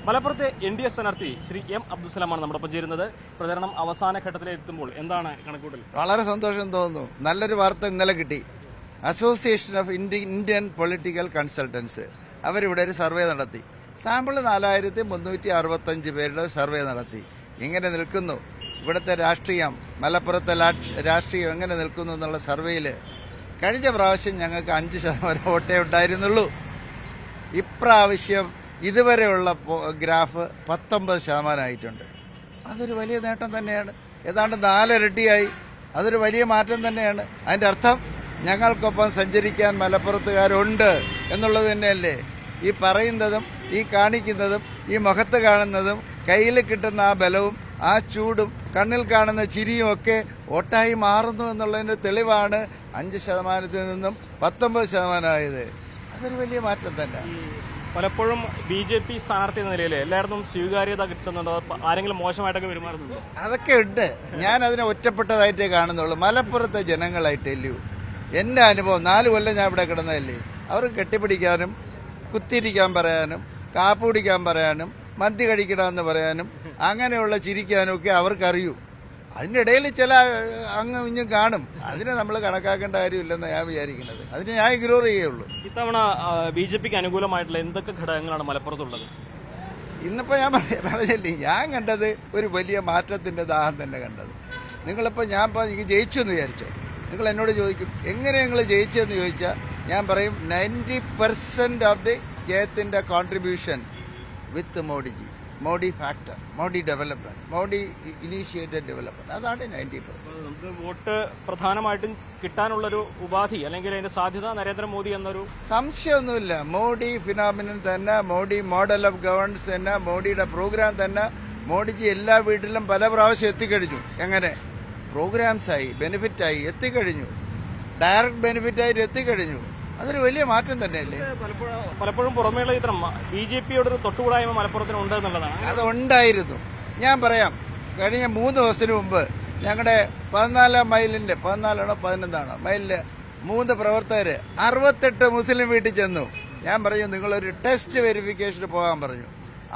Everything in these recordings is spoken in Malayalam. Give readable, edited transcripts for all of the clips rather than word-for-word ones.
മലപ്പുറത്തെ NDA സ്ഥാനാർത്ഥി ശ്രീ M. അബ്ദുസലാമാണ് നമ്മോടൊപ്പം ചേരുന്നത്. പ്രചരണം അവസാന ഘട്ടത്തിലെത്തുമ്പോൾ എന്താണ് കണക്കൂട്ടൽ? വളരെ സന്തോഷം തോന്നുന്നു. നല്ലൊരു വാർത്ത ഇന്നലെ കിട്ടി. Association of Indian political consultants അവരിവിടെ ഒരു സർവേ നടത്തി. സാമ്പിൾ 4365 പേരുടെ സർവേ നടത്തി. എങ്ങനെ നിൽക്കുന്നു ഇവിടുത്തെ രാഷ്ട്രീയം, മലപ്പുറത്തെ രാഷ്ട്രീയം എങ്ങനെ നിൽക്കുന്നു എന്നുള്ള സർവേയിൽ കഴിഞ്ഞ പ്രാവശ്യം ഞങ്ങൾക്ക് 5% വോട്ടേ ഉണ്ടായിരുന്നുള്ളൂ. ഇപ്രാവശ്യം ഇതുവരെയുള്ള ഗ്രാഫ് 19% ആയിട്ടുണ്ട്. അതൊരു വലിയ നേട്ടം തന്നെയാണ്. ഏതാണ്ട് 4 ഇരട്ടിയായി. അതൊരു വലിയ മാറ്റം തന്നെയാണ്. അതിൻ്റെ അർത്ഥം ഞങ്ങൾക്കൊപ്പം സഞ്ചരിക്കാൻ മലപ്പുറത്തുകാരുണ്ട് എന്നുള്ളത് തന്നെയല്ലേ. ഈ പറയുന്നതും ഈ കാണിക്കുന്നതും ഈ മുഖത്ത് കാണുന്നതും കയ്യിൽ കിട്ടുന്ന ആ ബലവും ആ ചൂടും കണ്ണിൽ കാണുന്ന ചിരിയും ഒക്കെ വോട്ടായി മാറുന്നു എന്നുള്ളതിൻ്റെ തെളിവാണ് 5% നിന്നും 19% ആയത്. അതൊരു വലിയ മാറ്റം തന്നെ. പലപ്പോഴും BJP സ്ഥാനാർത്ഥി എന്ന നിലയിൽ എല്ലായിടത്തും സ്വീകാര്യത കിട്ടുന്നുണ്ടോ? ആരെങ്കിലും മോശമായിട്ടൊക്കെ പെരുമാറുന്നുണ്ടോ? അതൊക്കെ ഉണ്ട്. ഞാൻ അതിനെ ഒറ്റപ്പെട്ടതായിട്ടേ കാണുന്നുള്ളൂ. മലപ്പുറത്തെ ജനങ്ങളായിട്ടല്ലൂ എൻ്റെ അനുഭവം. 4 കൊല്ലം ഞാൻ ഇവിടെ കിടന്നതല്ലേ. അവർക്ക് കെട്ടിപ്പിടിക്കാനും കുത്തിരിക്കാൻ പറയാനും കാപ്പ് കുടിക്കാൻ പറയാനും മദ്യ കഴിക്കണമെന്ന് പറയാനും അങ്ങനെയുള്ള ചിരിക്കാനും ഒക്കെ അവർക്കറിയൂ. അതിൻ്റെ ഇടയിൽ ചില അങ്ങ് ഇഞ്ഞും കാണും. അതിനെ നമ്മൾ കണക്കാക്കേണ്ട കാര്യമില്ലെന്ന് ഞാൻ വിചാരിക്കുന്നത്. അതിന് ഞാൻ ഇഗ്നോർ ചെയ്യുള്ളൂ. ഇത്തവണ BJPക്ക് അനുകൂലമായിട്ടുള്ള എന്തൊക്കെ ഘടകങ്ങളാണ് മലപ്പുറത്തുള്ളത്? ഇന്നിപ്പോൾ ഞാൻ പറഞ്ഞില്ലേ, ഞാൻ കണ്ടത് ഒരു വലിയ മാറ്റത്തിൻ്റെ ദാഹം തന്നെ കണ്ടത്. നിങ്ങളിപ്പോൾ ഞാൻ എനിക്ക് ജയിച്ചു എന്ന് വിചാരിച്ചോ, നിങ്ങൾ എന്നോട് ചോദിക്കും എങ്ങനെ നിങ്ങൾ ജയിച്ചതെന്ന് ചോദിച്ചാൽ ഞാൻ പറയും 90% ഓഫ് ദി ജയത്തിൻ്റെ contribution with Modiji, Modi factor, Modi development, Modi initiated development. അതാണ് 90%. നമുക്ക് വോട്ട് പ്രധാനമായിട്ടും കിട്ടാനുള്ളൊരു ഉപാധി അല്ലെങ്കിൽ അതിന്റെ സാധ്യത നരേന്ദ്രമോദി എന്നൊരു സംശയമൊന്നുമില്ല. മോഡി ഫിനോമിനൻ തന്നെ, മോഡി മോഡൽ ഓഫ് ഗവേണൻസ് തന്നെ, മോഡിയുടെ പ്രോഗ്രാം തന്നെ. മോഡിജി എല്ലാ വീട്ടിലും പല പ്രാവശ്യം എത്തിക്കഴിഞ്ഞു. എങ്ങനെ പ്രോഗ്രാംസായി ബെനിഫിറ്റായി എത്തിക്കഴിഞ്ഞു, ഡയറക്റ്റ് ബെനിഫിറ്റായിട്ട് എത്തിക്കഴിഞ്ഞു. അതൊരു വലിയ മാറ്റം തന്നെയല്ലേ. പലപ്പോഴും പുറമേയുള്ള ചിത്രം BJPയോടൊരു തൊട്ടുകൂടായ്മ മലപ്പുറത്തിന് ഉണ്ട് എന്നുള്ളതാണ്. അതുണ്ടായിരുന്നു. ഞാൻ പറയാം, കഴിഞ്ഞ 3 ദിവസത്തിന് മുമ്പ് ഞങ്ങളുടെ 14 മൈലിന്റെ 14 മൈലില് 3 പ്രവർത്തകര് 68 മുസ്ലിം വീട്ടിൽ ചെന്നു. ഞാൻ പറഞ്ഞു നിങ്ങളൊരു ടെസ്റ്റ് വെരിഫിക്കേഷന് പോകാൻ പറഞ്ഞു.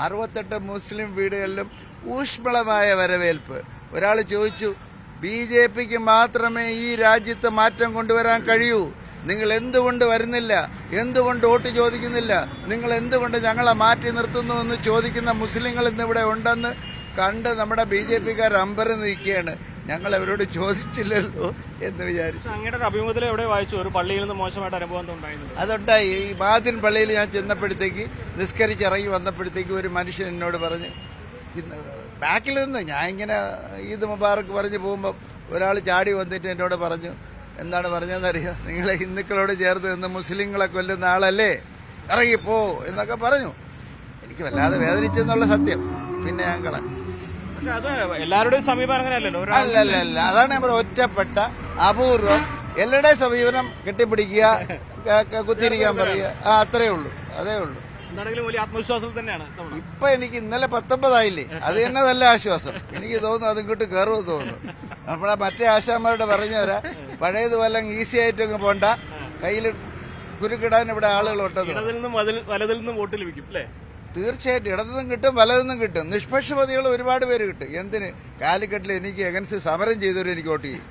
68 മുസ്ലിം വീടുകളിലും ഊഷ്മളമായ വരവേൽപ്പ്. ഒരാൾ ചോദിച്ചു, BJPക്ക് മാത്രമേ ഈ രാജ്യത്ത് മാറ്റം കൊണ്ടുവരാൻ കഴിയൂ, നിങ്ങൾ എന്തുകൊണ്ട് വരുന്നില്ല, എന്തുകൊണ്ട് വോട്ട് ചോദിക്കുന്നില്ല, നിങ്ങൾ എന്തുകൊണ്ട് ഞങ്ങളെ മാറ്റി നിർത്തുന്നു എന്ന് ചോദിക്കുന്ന മുസ്ലിങ്ങൾ ഇന്നിവിടെ ഉണ്ടെന്ന് കണ്ട് നമ്മുടെ BJPക്കാർ അമ്പരന്ന് നിൽക്കുകയാണ്. ഞങ്ങൾ അവരോട് ചോദിച്ചില്ലല്ലോ എന്ന് വിചാരിച്ചു. അങ്ങയുടെ അഭിമുഖത്തിൽ എവിടെ വായിച്ചു ഒരു പള്ളിയിൽ നിന്ന് മോശമായിട്ട് അനുഭവം ഉണ്ടായിരുന്നു? അതുണ്ടായി. ഈ മാദിൻ പള്ളിയിൽ ഞാൻ ചെന്നപ്പോഴത്തേക്ക് നിസ്കരിച്ചിറങ്ങി വന്നപ്പോഴത്തേക്ക് ഒരു മനുഷ്യൻ എന്നോട് പറഞ്ഞു, ബാക്കിൽ നിന്ന് ഞാൻ ഇങ്ങനെ ഈദ് മുബാറക്ക് പറഞ്ഞ് പോകുമ്പോൾ ഒരാൾ ചാടി വന്നിട്ട് എന്നോട് പറഞ്ഞു, എന്താണ് പറഞ്ഞതെന്നറിയോ, നിങ്ങളെ ഹിന്ദുക്കളോട് ചേർത്ത് നിന്ന് മുസ്ലിങ്ങളെ കൊല്ലുന്ന ആളല്ലേ, ഇറങ്ങിപ്പോ എന്നൊക്കെ പറഞ്ഞു. എനിക്ക് വല്ലാതെ വേദനിച്ചെന്നുള്ള സത്യം. പിന്നെ ഞങ്ങളെ എല്ലാവരുടെയും സമീപനം അങ്ങനെയല്ലല്ലോ. അല്ലല്ല, അതാണ് ഞാൻ ഒറ്റപ്പെട്ട അപൂർവം. എല്ലാവരുടെയും സമീപനം കെട്ടിപ്പിടിക്കുക, കുത്തിരിക്കാൻ പറയുക, അത്രേ ഉള്ളൂ, അതേ ഉള്ളൂ. ആത്മവിശ്വാസത്തിൽ തന്നെയാണ് ഇപ്പൊ എനിക്ക് ഇന്നലെ 19 ആയില്ലേ, അത് തന്നെ നല്ല ആശ്വാസം. എനിക്ക് തോന്നുന്നു അത് ഇങ്ങോട്ട് കയറുമെന്ന് തോന്നുന്നു. നമ്മളെ മറ്റേ ആശാന്മാരോട് പറഞ്ഞവരാ, പഴയതുപോലെ ഈസി ആയിട്ടൊക്കെ പോണ്ട, കയ്യിൽ കുരുക്കിടാൻ ഇവിടെ ആളുകൾ ഒട്ടത്. വലതിൽ നിന്നും വോട്ട് ലഭിക്കും അല്ലേ? തീർച്ചയായിട്ടും ഇടത്തുനിന്നും കിട്ടും, വലതുനിന്നും കിട്ടും. നിഷ്പക്ഷപതികൾ ഒരുപാട് പേര് കിട്ടും. എന്തിന് കാലിക്കട്ടിൽ എനിക്ക് എഗൻസ്റ്റ് സമരം ചെയ്തവരും എനിക്ക് വോട്ട് ചെയ്യും.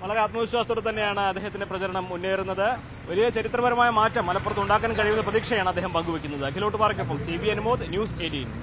വളരെ ആത്മവിശ്വാസത്തോടെ തന്നെയാണ് അദ്ദേഹത്തിന്റെ പ്രചരണം മുന്നേറുന്നത്. വലിയ ചരിത്രപരമായ മാറ്റം മലപ്പുറത്ത് ഉണ്ടാക്കാൻ കഴിയുന്ന പ്രതീക്ഷയാണ് അദ്ദേഹം പങ്കുവയ്ക്കുന്നത്. അഖിലോട്ട് പാറയ്ക്കൊപ്പം CB അനുമോദ്, ന്യൂസ് 18.